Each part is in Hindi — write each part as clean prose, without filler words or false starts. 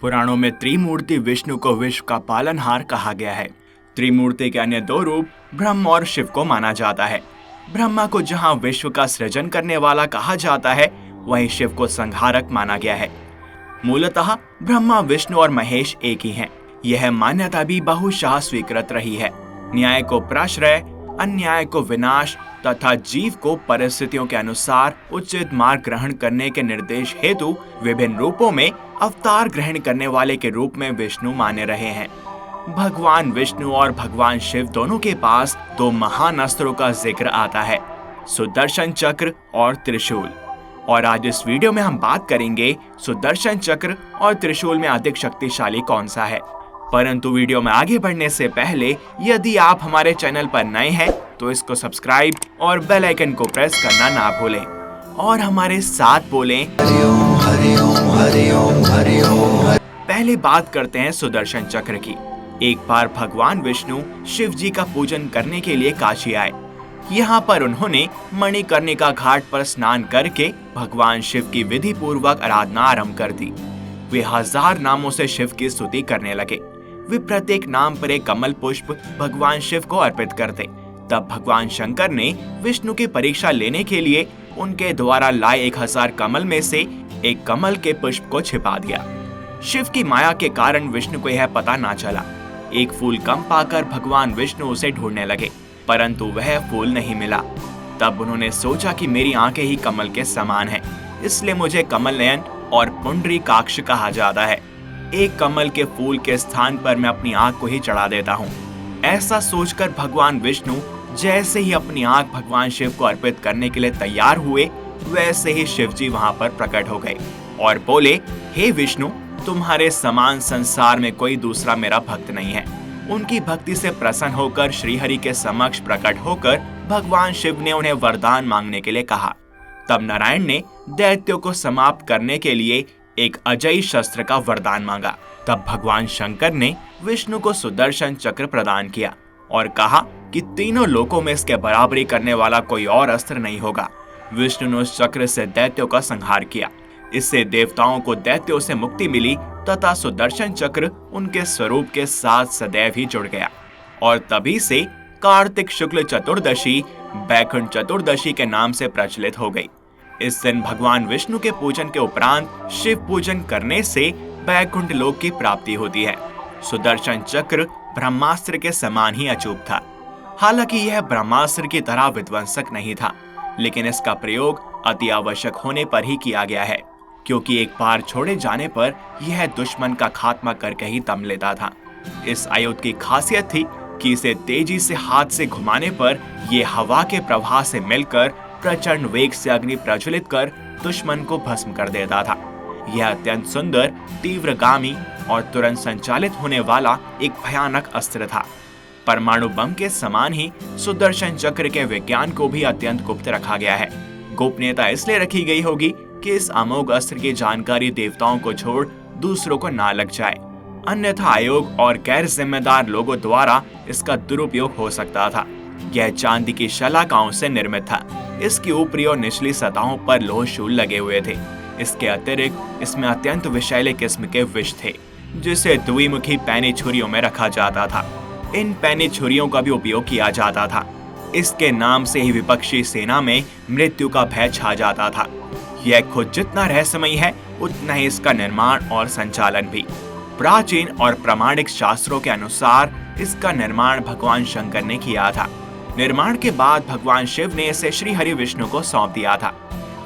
पुराणों में त्रिमूर्ति विष्णु को विश्व का पालनहार कहा गया है। त्रिमूर्ति के अन्य दो रूप ब्रह्म और शिव को माना जाता है। ब्रह्मा को जहां विश्व का सृजन करने वाला कहा जाता है, वहीं शिव को संहारक माना गया है। मूलतः ब्रह्मा, विष्णु और महेश एक ही हैं। यह मान्यता भी बहुशः स्वीकृत रही है। न्याय को प्रश्रय, अन्याय को विनाश तथा जीव को परिस्थितियों के अनुसार उचित मार्ग ग्रहण करने के निर्देश हेतु विभिन्न रूपों में अवतार ग्रहण करने वाले के रूप में विष्णु माने रहे हैं। भगवान विष्णु और भगवान शिव दोनों के पास दो महान अस्त्रों का जिक्र आता है, सुदर्शन चक्र और त्रिशूल। और आज इस वीडियो में हम बात करेंगे सुदर्शन चक्र और त्रिशूल में अधिक शक्तिशाली कौन सा है। परंतु वीडियो में आगे बढ़ने से पहले यदि आप हमारे चैनल पर नए हैं तो इसको सब्सक्राइब और बेल आइकन को प्रेस करना ना भूलें और हमारे साथ बोलें हरिओम हरिओम हरिओम हरिओम। पहले बात करते हैं सुदर्शन चक्र की। एक बार भगवान विष्णु शिव जी का पूजन करने के लिए काशी आए। यहाँ पर उन्होंने मणिकर्णिका घाट पर स्नान करके भगवान शिव की विधि पूर्वक आराधना आरंभ कर दी। वे 1000 नामों से शिव की स्तुति करने लगे। वे प्रत्येक नाम पर एक कमल पुष्प भगवान शिव को अर्पित करते। तब भगवान शंकर ने विष्णु की परीक्षा लेने के लिए उनके द्वारा लाए 1000 कमल में से एक कमल के पुष्प को छिपा दिया। शिव की माया के कारण विष्णु को यह पता ना चला। एक फूल कम पाकर भगवान विष्णु उसे ढूंढने लगे, परंतु वह फूल नहीं मिला। तब उन्होंने सोचा कि मेरी आंखें ही कमल के समान हैं, इसलिए मुझे कमल नयन और पुंडरीकाक्ष कहा जाता है। एक कमल के फूल के स्थान पर मैं अपनी आंख को ही चढ़ा देता हूँ। ऐसा सोचकर भगवान विष्णु जैसे ही अपनी आंख भगवान शिव को अर्पित करने के लिए तैयार हुए, वैसे ही शिव जी वहां पर प्रकट हो गए और बोले, हे विष्णु, तुम्हारे समान संसार में कोई दूसरा मेरा भक्त नहीं है। उनकी भक्ति से प्रसन्न होकर श्रीहरि के समक्ष प्रकट होकर भगवान शिव ने उन्हें वरदान मांगने के लिए कहा। तब नारायण ने दैत्यों को समाप्त करने के लिए एक अजयी शस्त्र का वरदान मांगा। तब भगवान शंकर ने विष्णु को सुदर्शन चक्र प्रदान किया और कहा कि तीनों लोकों में इसके बराबरी करने वाला कोई और अस्त्र नहीं होगा। विष्णु ने उस चक्र से दैत्यों का संहार किया। इससे देवताओं को दैत्यों से मुक्ति मिली तथा सुदर्शन चक्र उनके स्वरूप के साथ सदैव ही जुड़ गया। और तभी से कार्तिक शुक्ल चतुर्दशी बैकुंठ चतुर्दशी के नाम से प्रचलित हो गई। इस दिन भगवान विष्णु के पूजन के उपरांत शिव पूजन करने से बैकुंठ लोक की प्राप्ति होती है। सुदर्शन चक्र ब्रह्मास्त्र के समान ही अचूक था। हालांकि यह ब्रह्मास्त्र की तरह विध्वंसक नहीं था, लेकिन इसका प्रयोग अति आवश्यक होने पर ही किया गया है, क्योंकि एक बार छोड़े जाने पर यह दुश्मन का खात्मा करके ही दम लेता था। इस आयुध की खासियत थी कि इसे तेजी से हाथ से घुमाने पर यह हवा के प्रवाह से मिलकर प्रचंड वेग से अग्नि प्रज्वलित कर दुश्मन को भस्म कर देता था। यह अत्यंत सुंदर, तीव्रगामी और तुरंत संचालित होने वाला एक भयानक अस्त्र था। परमाणु बम के समान ही सुदर्शन चक्र के विज्ञान को भी अत्यंत गुप्त रखा गया है। गोपनीयता इसलिए रखी गई होगी कि इस अमोघ अस्त्र की जानकारी देवताओं को छोड़ दूसरों को ना लग जाए, अन्यथा आयोग और गैर जिम्मेदार लोगों द्वारा इसका दुरुपयोग हो सकता था। यह चांदी की शलाकाओं से निर्मित था। इसकी ऊपरी और निचली सतहों पर लोह शूल लगे हुए थे। इसके अतिरिक्त इसमें अत्यंत विषैले किस्म के विष थे, जिसे द्विमुखी पैनी छुरियों में रखा जाता था। इन पैनी छुरियों का भी उपयोग किया जाता था। इसके नाम से ही विपक्षी सेना में मृत्यु का भय छा जाता था। यह खुद जितना रहस्यमयी है, उतना ही इसका निर्माण और संचालन भी। प्राचीन और प्रामाणिक शास्त्रों के अनुसार इसका निर्माण भगवान शंकर ने किया था। निर्माण के बाद भगवान शिव ने इसे श्री हरि विष्णु को सौंप दिया था।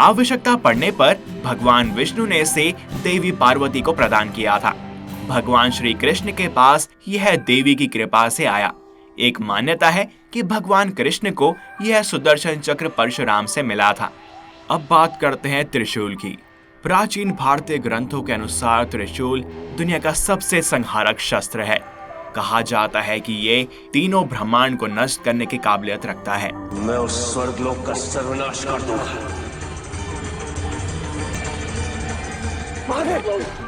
आवश्यकता पड़ने पर भगवान विष्णु ने इसे देवी पार्वती को प्रदान किया था। भगवान श्री कृष्ण के पास यह देवी की कृपा से आया। एक मान्यता है कि भगवान कृष्ण को यह सुदर्शन चक्र परशुराम से मिला था। अब बात करते हैं त्रिशूल की। प्राचीन भारतीय ग्रंथों के अनुसार त्रिशूल दुनिया का सबसे संहारक शस्त्र है। कहा जाता है कि ये तीनों ब्रह्मांड को नष्ट करने की काबिलियत रखता है। मैं उस स्वर्गलोक का सर्वनाश कर दूंगा।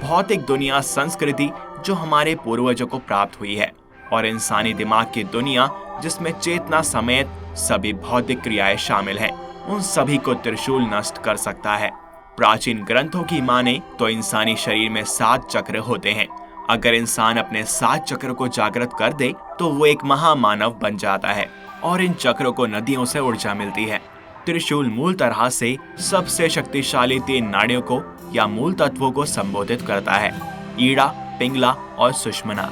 भौतिक दुनिया संस्कृति जो हमारे पूर्वजों को प्राप्त हुई है और इंसानी दिमाग की दुनिया जिसमें चेतना समेत सभी भौतिक क्रियाएं शामिल हैं, उन सभी को त्रिशूल नष्ट कर सकता है। प्राचीन ग्रंथों की माने तो इंसानी शरीर में 7 चक्र होते हैं। अगर इंसान अपने 7 चक्र को जागृत कर दे तो वो एक महामानव बन जाता है और इन चक्रों को नदियों से ऊर्जा मिलती है। त्रिशूल मूल तरह से सबसे शक्तिशाली 3 नाड़ियों को या मूल तत्वों को संबोधित करता है, ईड़ा, पिंगला और सुषुम्ना,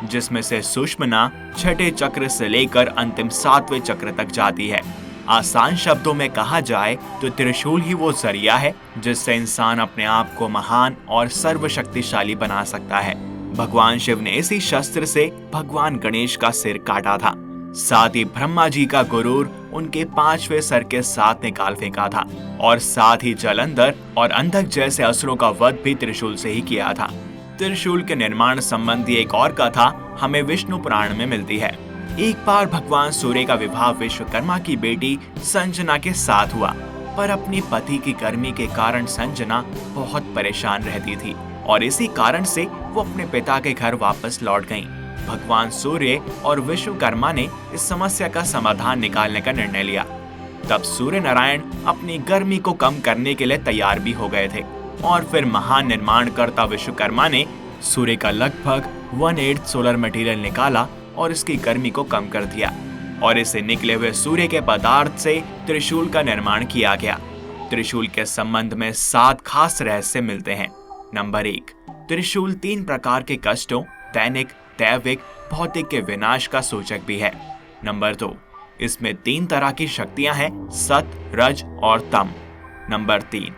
जिसमें से सुषुम्ना छठे चक्र से लेकर अंतिम 7वें चक्र तक जाती है। आसान शब्दों में कहा जाए तो त्रिशूल ही वो जरिया है जिससे इंसान अपने आप को महान और सर्वशक्तिशाली बना सकता है। भगवान शिव ने इसी शस्त्र से भगवान गणेश का सिर काटा था। साथ ही ब्रह्मा जी का गुरूर उनके 5वें सर के साथ निकाल फेंका था और साथ ही जलंधर और अंधक जैसे असुरों का वध भी त्रिशूल से ही किया था। त्रिशूल के निर्माण संबंधी एक और कथा हमें विष्णु पुराण में मिलती है। एक बार भगवान सूर्य का विवाह विश्वकर्मा की बेटी संजना के साथ हुआ, पर अपनी पति की गर्मी के कारण संजना बहुत परेशान रहती थी और इसी कारण से वो अपने पिता के घर वापस लौट गईं। भगवान सूर्य और विश्वकर्मा ने इस समस्या का समाधान निकालने का निर्णय लिया। तब सूर्य नारायण अपनी गर्मी को कम करने के लिए तैयार भी हो गए थे और फिर महान निर्माणकर्ता विश्वकर्मा ने सूर्य का लगभग 1/8 सोलर मटेरियल निकाला और इसकी गर्मी को कम कर दिया और इसे निकले हुए सूर्य के पदार्थ से त्रिशूल का निर्माण किया गया। त्रिशूल के संबंध में 7 खास रहस्य मिलते हैं। नंबर 1, त्रिशूल 3 प्रकार के कष्टों, दैनिक, दैविक, भौतिक के विनाश का सूचक भी है। नंबर 2, इसमें 3 तरह की शक्तियां हैं, सत, रज और तम। नंबर 3,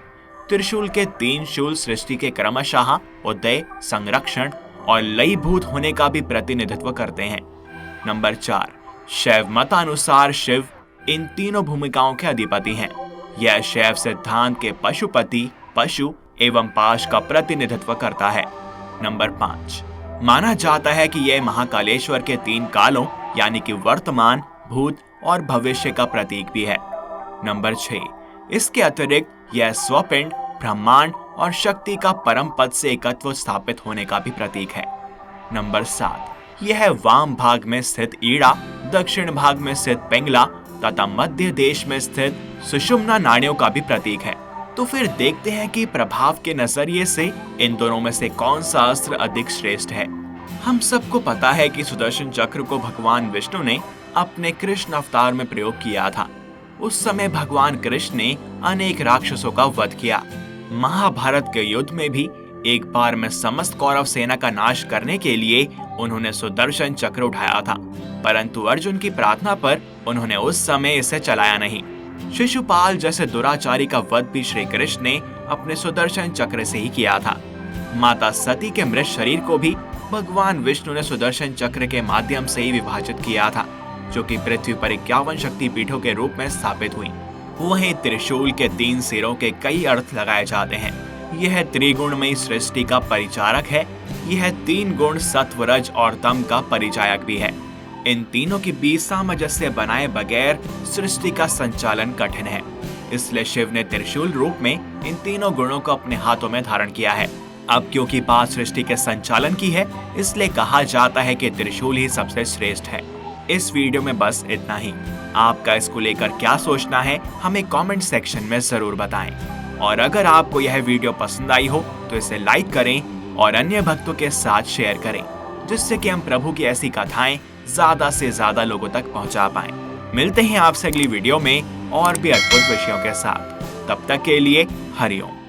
त्रिशूल के 3 शूल सृष्टि के क्रमशः उदय, संरक्षण और लयीभूत होने का भी प्रतिनिधित्व करते हैं। नंबर 4, शैव मतानुसार शिव इन तीनों भूमिकाओं के अधिपति हैं। यह शैव सिद्धांत के पशुपति, पशु एवं पाश का प्रतिनिधित्व करता है। नंबर 5, माना जाता है कि यह महाकालेश्वर के 3 कालों यानी कि वर्तमान, भूत और भविष्य का प्रतीक भी है। नंबर 6, इसके अतिरिक्त यह स्वपिंड, ब्रह्मांड और शक्ति का परम पद से एकत्व स्थापित होने का भी प्रतीक है। नंबर 7, यह वाम भाग में स्थित ईड़ा, दक्षिण भाग में स्थित पिंगला तथा मध्य देश में स्थित सुषुम्ना नाड़ियों का भी प्रतीक है। तो फिर देखते हैं कि प्रभाव के नजरिए से इन दोनों में से कौन सा अस्त्र अधिक श्रेष्ठ है। हम सबको पता है कि सुदर्शन चक्र को भगवान विष्णु ने अपने कृष्ण अवतार में प्रयोग किया था। उस समय भगवान कृष्ण ने अनेक राक्षसों का वध किया। महाभारत के युद्ध में भी एक बार में समस्त कौरव सेना का नाश करने के लिए उन्होंने सुदर्शन चक्र उठाया था, परंतु अर्जुन की प्रार्थना पर उन्होंने उस समय इसे चलाया नहीं। शिशुपाल जैसे दुराचारी का वध भी श्री कृष्ण ने अपने सुदर्शन चक्र से ही किया था। माता सती के मृत शरीर को भी भगवान विष्णु ने सुदर्शन चक्र के माध्यम से ही विभाजित किया था, जो कि पृथ्वी पर 51 शक्तिपीठों के रूप में स्थापित हुई। वहीं त्रिशूल के 3 सिरों के कई अर्थ लगाए जाते हैं। यह त्रिगुणमयी सृष्टि का परिचारक है। यह 3 गुण सत्व, रज और तम का परिचायक भी है। इन तीनों के बीच सामंजस्य बनाए बगैर सृष्टि का संचालन कठिन है। इसलिए शिव ने त्रिशूल रूप में इन तीनों गुणों को अपने हाथों में धारण किया है। अब क्योंकि बात सृष्टि के संचालन की है, इसलिए कहा जाता है कि त्रिशूल ही सबसे श्रेष्ठ है। इस वीडियो में बस इतना ही। आपका इसको लेकर क्या सोचना है हमें कमेंट सेक्शन में जरूर बताएं। और अगर आपको यह वीडियो पसंद आई हो तो इसे लाइक करें और अन्य भक्तों के साथ शेयर करें, जिससे कि हम प्रभु की ऐसी कथाएं ज्यादा से ज्यादा लोगों तक पहुंचा पाएं। मिलते हैं आपसे अगली वीडियो में और भी अद्भुत विषयों के साथ। तब तक के लिए हरिओम।